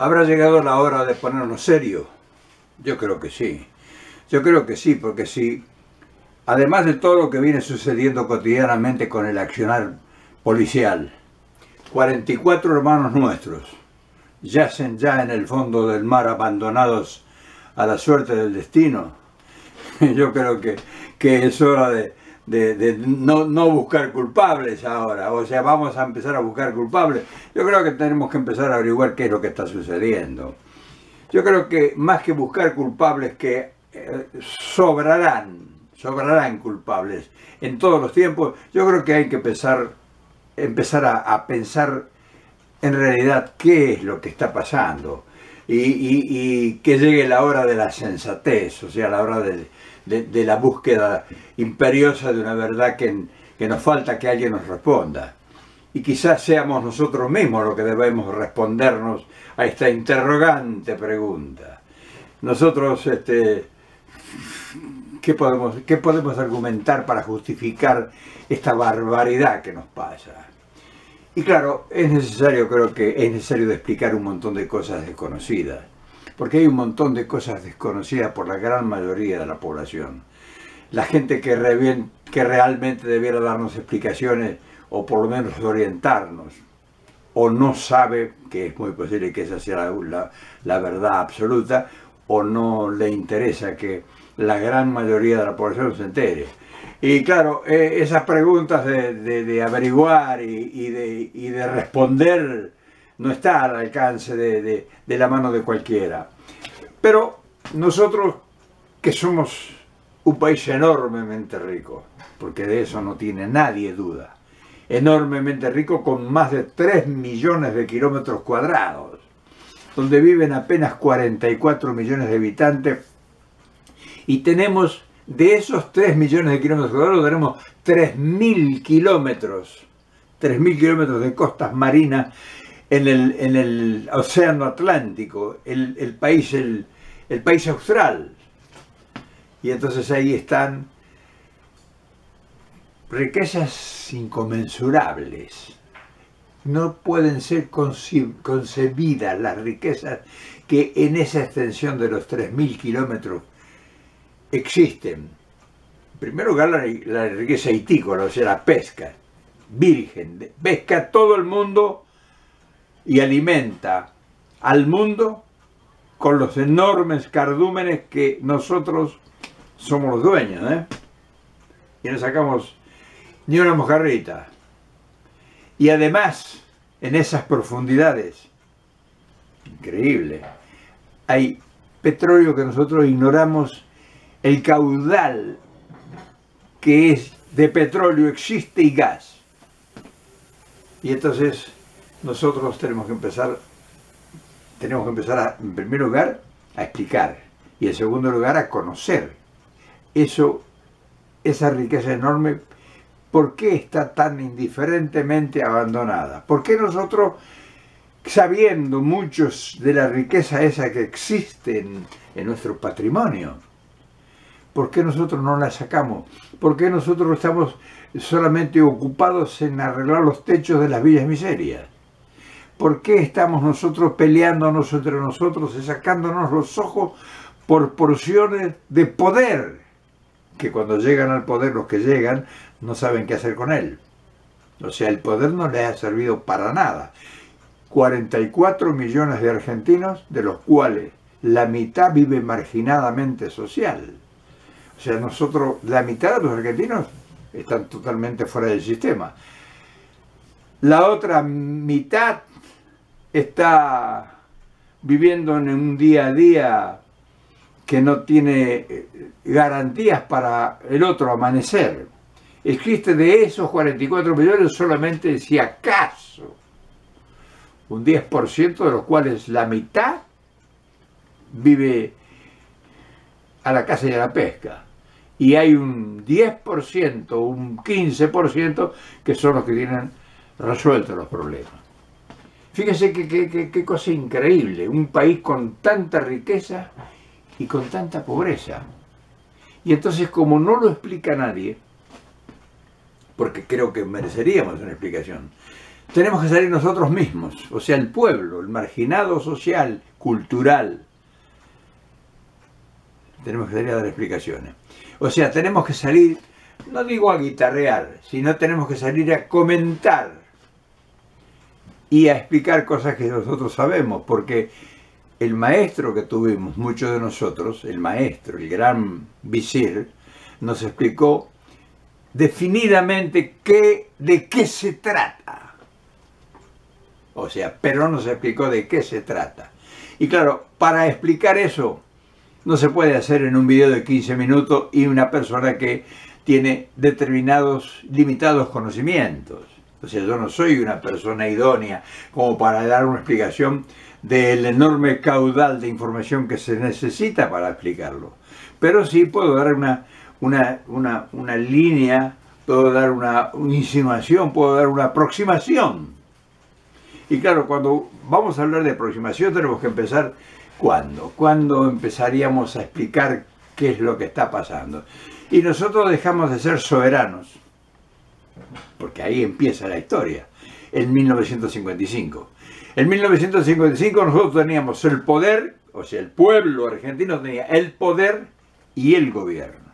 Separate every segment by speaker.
Speaker 1: ¿Habrá llegado la hora de ponernos serios? Yo creo que sí. Yo creo que sí, porque si, además de todo lo que viene sucediendo cotidianamente con el accionar policial, 44 hermanos nuestros yacen ya en el fondo del mar abandonados a la suerte del destino, yo creo que es hora de no buscar culpables ahora. O sea, vamos a empezar a buscar culpables. Yo creo que tenemos que empezar a averiguar qué es lo que está sucediendo. Yo creo que más que buscar culpables, que sobrarán culpables en todos los tiempos. Yo creo que hay que empezar a pensar en realidad qué es lo que está pasando y que llegue la hora de la sensatez, o sea, la hora de la búsqueda imperiosa de una verdad que nos falta que alguien nos responda. Y quizás seamos nosotros mismos los que debemos respondernos a esta interrogante pregunta. Nosotros, ¿qué podemos argumentar para justificar esta barbaridad que nos pasa? Y claro, creo que es necesario explicar un montón de cosas desconocidas, porque hay un montón de cosas desconocidas por la gran mayoría de la población. La gente que realmente debiera darnos explicaciones, o por lo menos orientarnos, o no sabe, que es muy posible que esa sea la verdad absoluta, o no le interesa que la gran mayoría de la población se entere. Y claro, esas preguntas de averiguar y de responder no está al alcance de la mano de cualquiera. Pero nosotros, que somos un país enormemente rico, porque de eso no tiene nadie duda, enormemente rico, con más de 3 millones de kilómetros cuadrados, donde viven apenas 44 millones de habitantes, y tenemos, de esos 3 millones de kilómetros cuadrados, tenemos 3.000 kilómetros de costas marinas en el océano Atlántico, el país austral. Y entonces ahí están riquezas inconmensurables. No pueden ser concebidas las riquezas que en esa extensión de los 3.000 kilómetros existen. En primer lugar, la riqueza hitícola, o sea, la pesca virgen. Pesca todo el mundo y alimenta al mundo con los enormes cardúmenes que nosotros somos los dueños, y no sacamos ni una mojarrita. Y además, en esas profundidades, increíble, hay petróleo que nosotros ignoramos. El caudal que es de petróleo existe, y gas. Y entonces nosotros tenemos que empezar en primer lugar, a explicar, y en segundo lugar, a conocer esa riqueza enorme. ¿Por qué está tan indiferentemente abandonada? ¿Por qué nosotros, sabiendo muchos de la riqueza esa que existe en nuestro patrimonio, ¿por qué nosotros no la sacamos? ¿Por qué nosotros estamos solamente ocupados en arreglar los techos de las villas miserias? ¿Por qué estamos nosotros peleándonos entre nosotros y sacándonos los ojos por porciones de poder? Que cuando llegan al poder, los que llegan no saben qué hacer con él. O sea, el poder no les ha servido para nada. 44 millones de argentinos, de los cuales la mitad vive marginadamente social. O sea, la mitad de los argentinos están totalmente fuera del sistema. La otra mitad está viviendo en un día a día que no tiene garantías para el otro amanecer. Existe de esos 44 millones solamente, si acaso, un 10%, de los cuales la mitad vive a la caza y a la pesca. Y hay un 10%, un 15% que son los que tienen resueltos los problemas. Fíjense qué cosa increíble, un país con tanta riqueza y con tanta pobreza. Y entonces, como no lo explica nadie, porque creo que mereceríamos una explicación, tenemos que salir nosotros mismos, o sea, el pueblo, el marginado social, cultural. Tenemos que salir a dar explicaciones. O sea, tenemos que salir, no digo a guitarrear, sino tenemos que salir a comentar y a explicar cosas que nosotros sabemos, porque el maestro que tuvimos, muchos de nosotros, el maestro, el gran visir, nos explicó definidamente de qué se trata. O sea, Perón nos explicó de qué se trata. Y claro, para explicar eso, no se puede hacer en un video de 15 minutos y una persona que tiene determinados, limitados conocimientos. O sea, yo no soy una persona idónea como para dar una explicación del enorme caudal de información que se necesita para explicarlo. Pero sí puedo dar una línea, puedo dar una insinuación, puedo dar una aproximación. Y claro, cuando vamos a hablar de aproximación tenemos que empezar, ¿cuándo? ¿Cuándo empezaríamos a explicar qué es lo que está pasando? Y nosotros dejamos de ser soberanos, porque ahí empieza la historia, en 1955. En 1955 nosotros teníamos el poder, o sea, el pueblo argentino tenía el poder y el gobierno.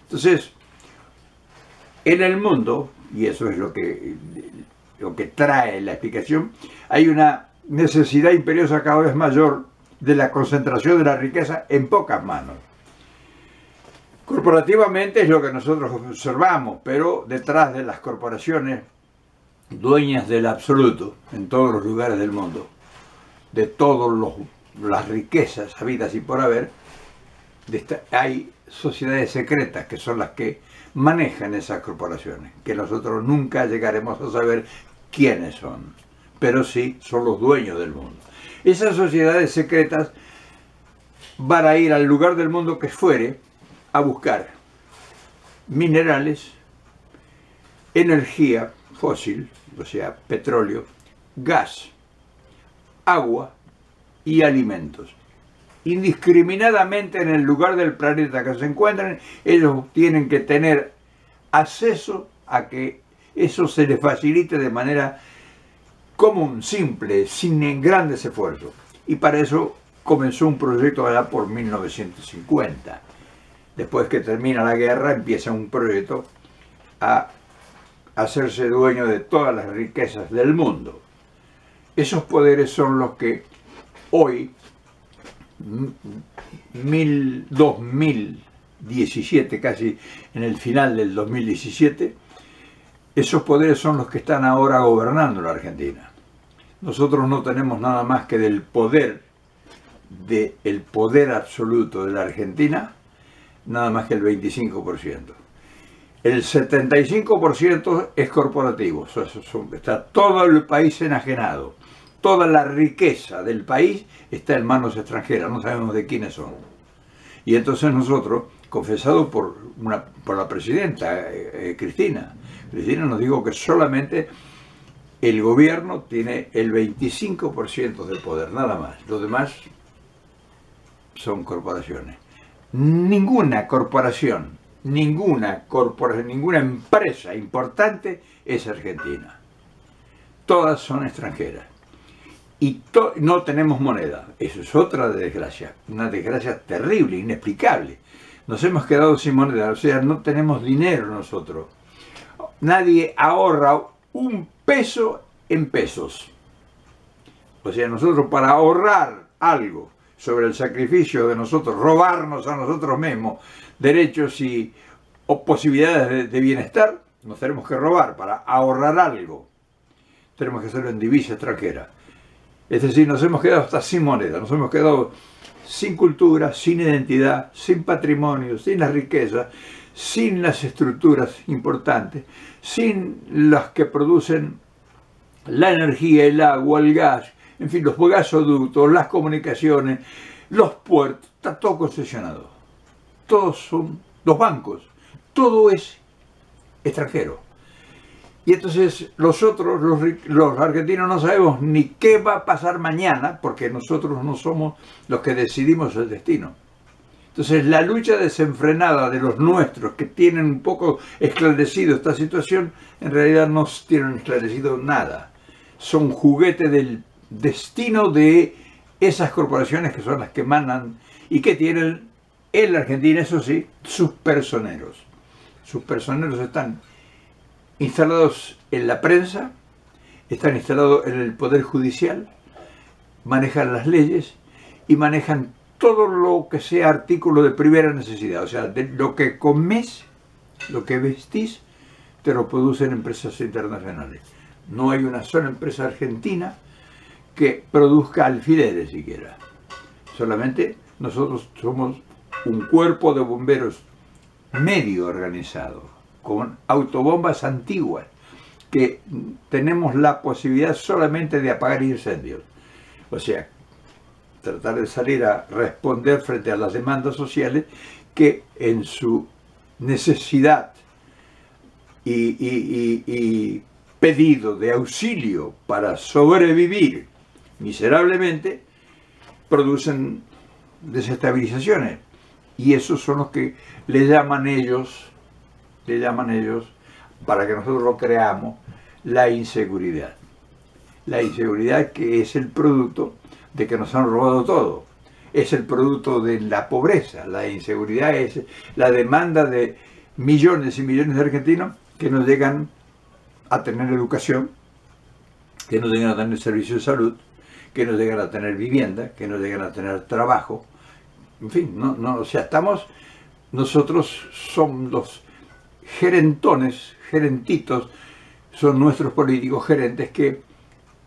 Speaker 1: Entonces, en el mundo, y eso es lo que trae la explicación, hay una necesidad imperiosa cada vez mayor de la concentración de la riqueza en pocas manos. Corporativamente es lo que nosotros observamos, pero detrás de las corporaciones dueñas del absoluto en todos los lugares del mundo, de todas las riquezas habidas y por haber, hay sociedades secretas que son las que manejan esas corporaciones, que nosotros nunca llegaremos a saber quiénes son, pero sí son los dueños del mundo. Esas sociedades secretas van a ir al lugar del mundo que fuere a buscar minerales, energía fósil, o sea, petróleo, gas, agua y alimentos. Indiscriminadamente en el lugar del planeta que se encuentran, ellos tienen que tener acceso a que eso se les facilite de manera común, simple, sin grandes esfuerzos. Y para eso comenzó un proyecto allá por 1950. Después que termina la guerra, empieza un proyecto a hacerse dueño de todas las riquezas del mundo. Esos poderes son los que hoy, 2017, casi en el final del 2017, esos poderes son los que están ahora gobernando la Argentina. Nosotros no tenemos nada más que del poder absoluto de la Argentina, nada más que el 25%. El 75% es corporativo, está todo el país enajenado. Toda la riqueza del país está en manos extranjeras, no sabemos de quiénes son. Y entonces nosotros, confesado por la presidenta Cristina nos dijo que solamente el gobierno tiene el 25% del poder, nada más. Los demás son corporaciones. Ninguna corporación, ninguna empresa importante es argentina. Todas son extranjeras. Y no tenemos moneda. Eso es otra desgracia, una desgracia terrible, inexplicable. Nos hemos quedado sin moneda, o sea, no tenemos dinero nosotros. Nadie ahorra un peso en pesos. O sea, nosotros para ahorrar algo sobre el sacrificio de nosotros, robarnos a nosotros mismos derechos o posibilidades de bienestar, nos tenemos que robar para ahorrar algo. Tenemos que hacerlo en divisa extranjera. Es decir, nos hemos quedado hasta sin moneda, nos hemos quedado sin cultura, sin identidad, sin patrimonio, sin las riquezas, sin las estructuras importantes, sin las que producen la energía, el agua, el gas, en fin, los gasoductos, las comunicaciones, los puertos, está todo concesionado. Todos son los bancos, todo es extranjero. Y entonces nosotros, los argentinos, no sabemos ni qué va a pasar mañana, porque nosotros no somos los que decidimos el destino. Entonces la lucha desenfrenada de los nuestros que tienen un poco esclarecido esta situación, en realidad no tienen esclarecido nada. Son juguete del destino de esas corporaciones que son las que mandan y que tienen en la Argentina, eso sí, sus personeros. Sus personeros están instalados en la prensa, están instalados en el Poder Judicial, manejan las leyes y manejan todo lo que sea artículo de primera necesidad. O sea, de lo que comes, lo que vestís, te lo producen empresas internacionales. No hay una sola empresa argentina que produzca alfileres siquiera. Solamente nosotros somos un cuerpo de bomberos medio organizado, con autobombas antiguas, que tenemos la posibilidad solamente de apagar incendios. O sea, tratar de salir a responder frente a las demandas sociales que en su necesidad y pedido de auxilio para sobrevivir miserablemente, producen desestabilizaciones. Y esos son los que le llaman ellos, para que nosotros lo creamos, la inseguridad. La inseguridad que es el producto de que nos han robado todo. Es el producto de la pobreza. La inseguridad es la demanda de millones y millones de argentinos que no llegan a tener educación, que no llegan a tener servicios de salud, que no llegan a tener vivienda, que no llegan a tener trabajo. En fin, o sea, nosotros somos los gerentitos, son nuestros políticos gerentes que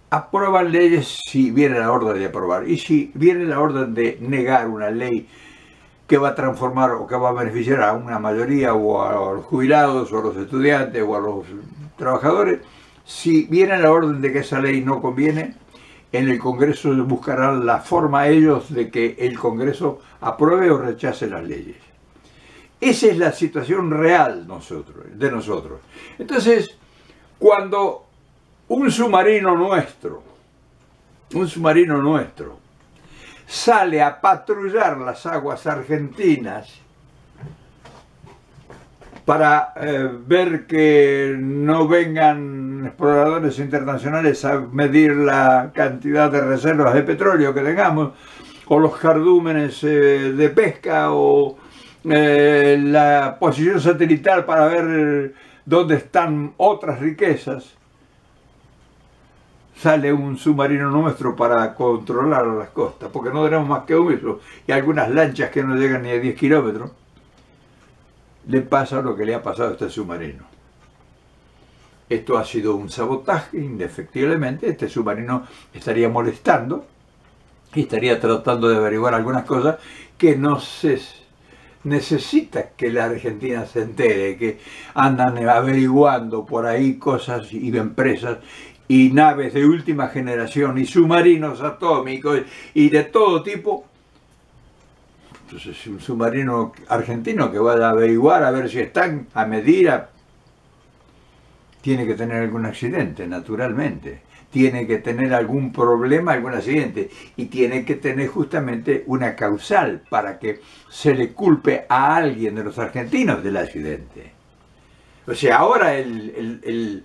Speaker 1: aprueban leyes si viene la orden de aprobar. Y si viene la orden de negar una ley que va a transformar o que va a beneficiar a una mayoría o a los jubilados o a los estudiantes o a los trabajadores, si viene la orden de que esa ley no conviene, en el Congreso buscarán la forma ellos de que el Congreso apruebe o rechace las leyes. Esa es la situación real de nosotros. Entonces, cuando un submarino nuestro sale a patrullar las aguas argentinas para ver que no vengan exploradores internacionales a medir la cantidad de reservas de petróleo que tengamos, o los cardúmenes de pesca, o la posición satelital para ver dónde están otras riquezas. Sale un submarino nuestro para controlar las costas, porque no tenemos más que eso, y algunas lanchas que no llegan ni a 10 kilómetros. Le pasa lo que le ha pasado a este submarino. Esto ha sido un sabotaje, indefectiblemente. Este submarino estaría molestando y estaría tratando de averiguar algunas cosas que no se necesita que la Argentina se entere, que andan averiguando por ahí cosas y empresas y naves de última generación y submarinos atómicos y de todo tipo. Entonces, un submarino argentino que va a averiguar a ver si están, a medir, tiene que tener algún accidente, naturalmente. Tiene que tener algún problema, algún accidente. Y tiene que tener justamente una causal para que se le culpe a alguien de los argentinos del accidente. O sea, ahora el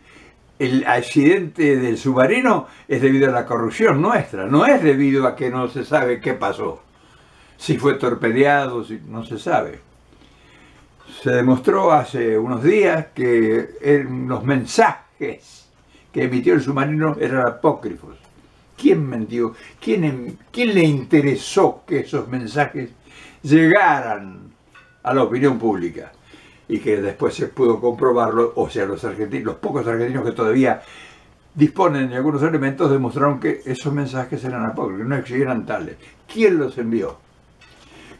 Speaker 1: accidente del submarino es debido a la corrupción nuestra. No es debido a que no se sabe qué pasó. Si fue torpedeado, si no se sabe. Se demostró hace unos días que los mensajes que emitió el submarino eran apócrifos. ¿Quién mintió? ¿Quién le interesó que esos mensajes llegaran a la opinión pública? Y que después se pudo comprobarlo, o sea, los pocos argentinos que todavía disponen de algunos elementos demostraron que esos mensajes eran apócrifos, no eran tales. ¿Quién los envió?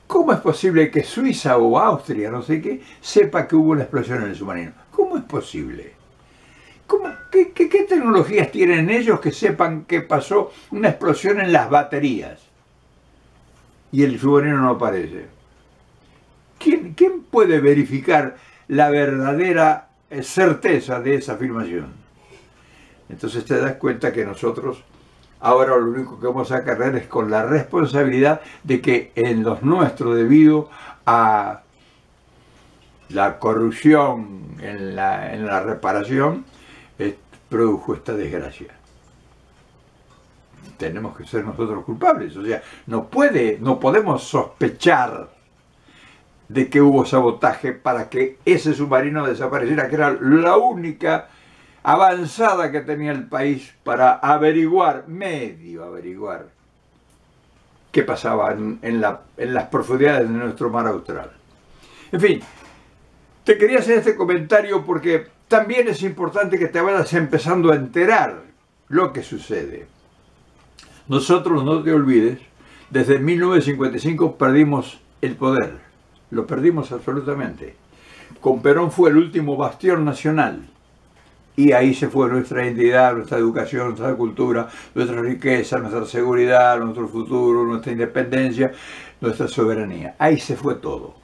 Speaker 1: ¿Cómo es posible que Suiza o Austria, no sé qué, sepa que hubo una explosión en el submarino? ¿Cómo es posible? ¿Qué tecnologías tienen ellos que sepan que pasó una explosión en las baterías? Y el submarino no aparece. ¿Quién puede verificar la verdadera certeza de esa afirmación? Entonces te das cuenta que nosotros Ahora lo único que vamos a cargar es con la responsabilidad de que en los nuestros, debido a la corrupción en la reparación, produjo esta desgracia. Tenemos que ser nosotros culpables, o sea, no podemos sospechar de que hubo sabotaje para que ese submarino desapareciera, que era la única avanzada que tenía el país para medio averiguar qué pasaba en las profundidades de nuestro mar austral. En fin, te quería hacer este comentario porque también es importante que te vayas empezando a enterar lo que sucede. Nosotros, no te olvides, desde 1955 perdimos el poder, lo perdimos absolutamente. Con Perón fue el último bastión nacional y ahí se fue nuestra identidad, nuestra educación, nuestra cultura, nuestra riqueza, nuestra seguridad, nuestro futuro, nuestra independencia, nuestra soberanía. Ahí se fue todo.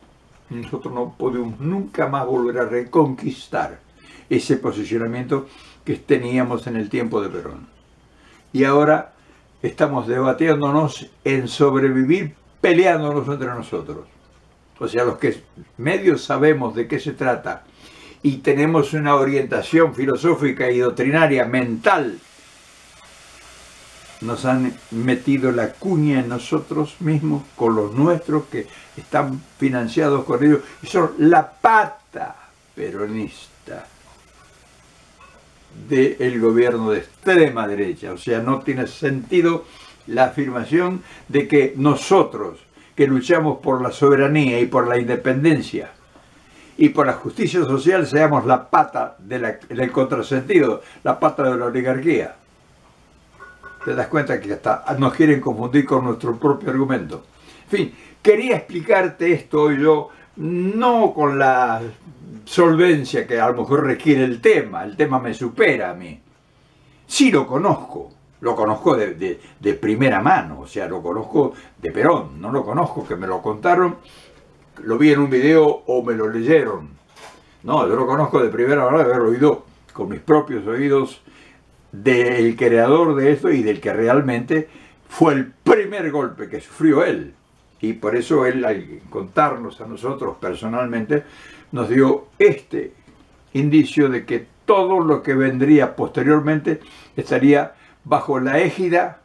Speaker 1: Nosotros no podemos nunca más volver a reconquistar ese posicionamiento que teníamos en el tiempo de Perón. Y ahora estamos debatiéndonos en sobrevivir, peleándonos entre nosotros. O sea, los que medio sabemos de qué se trata y tenemos una orientación filosófica y doctrinaria mental, nos han metido la cuña en nosotros mismos con los nuestros que están financiados con ellos y son la pata peronista del gobierno de extrema derecha. O sea, no tiene sentido la afirmación de que nosotros, que luchamos por la soberanía y por la independencia y por la justicia social, seamos la pata del contrasentido, la pata de la oligarquía. Te das cuenta que hasta nos quieren confundir con nuestro propio argumento. En fin, quería explicarte esto hoy yo, no con la solvencia que a lo mejor requiere el tema me supera a mí. Sí lo conozco de primera mano, o sea, lo conozco de Perón, no lo conozco que me lo contaron, lo vi en un video o me lo leyeron. No, yo lo conozco de primera mano, de haberlo oído con mis propios oídos del creador de esto y del que realmente fue el primer golpe que sufrió él. Y por eso él, al contarnos a nosotros personalmente, nos dio este indicio de que todo lo que vendría posteriormente estaría bajo la égida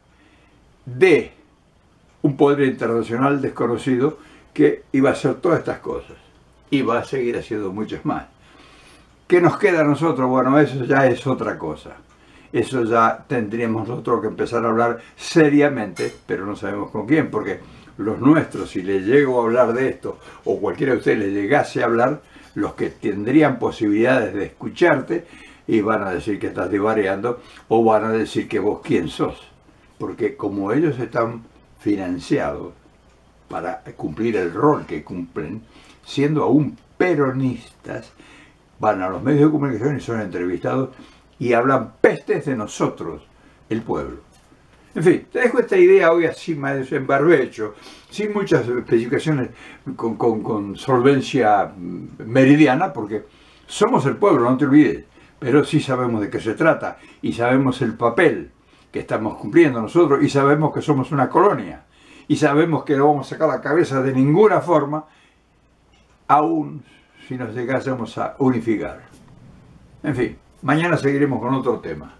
Speaker 1: de un poder internacional desconocido que iba a hacer todas estas cosas. Y va a seguir haciendo muchas más. ¿Qué nos queda a nosotros? Bueno, eso ya es otra cosa. Eso ya tendríamos nosotros que empezar a hablar seriamente, pero no sabemos con quién, porque los nuestros, si les llego a hablar de esto, o cualquiera de ustedes les llegase a hablar, los que tendrían posibilidades de escucharte, y van a decir que estás divariando, o van a decir que vos quién sos. Porque como ellos están financiados para cumplir el rol que cumplen, siendo aún peronistas, van a los medios de comunicación y son entrevistados y hablan pestes de nosotros, el pueblo. En fin, te dejo esta idea hoy así más en barbecho, sin muchas especificaciones, con solvencia meridiana, porque somos el pueblo, no te olvides, pero sí sabemos de qué se trata y sabemos el papel que estamos cumpliendo nosotros y sabemos que somos una colonia y sabemos que no vamos a sacar la cabeza de ninguna forma, aún si nos llegásemos a unificar. En fin, mañana seguiremos con otro tema.